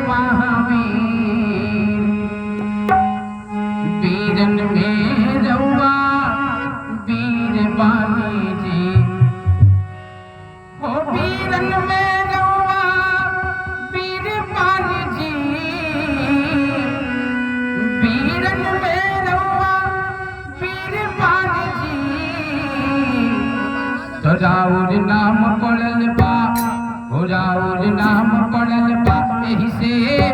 महावीर वीरन में रउआ वीर बानी जी हो वीरन में रउआ वीर बानी जी वीरन में रउआ वीर बानी जी तो राउर नाम पड़ल बा हो राउर नाम पड़ल बा एही से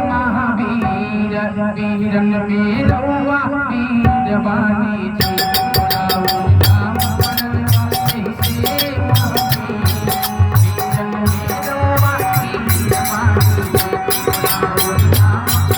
महावीर वीरन में रउआ वीर बानी जी राउर नाम पड़ल बा एही से महावीर वीरन में रउआ वीर बानी जी राउर नाम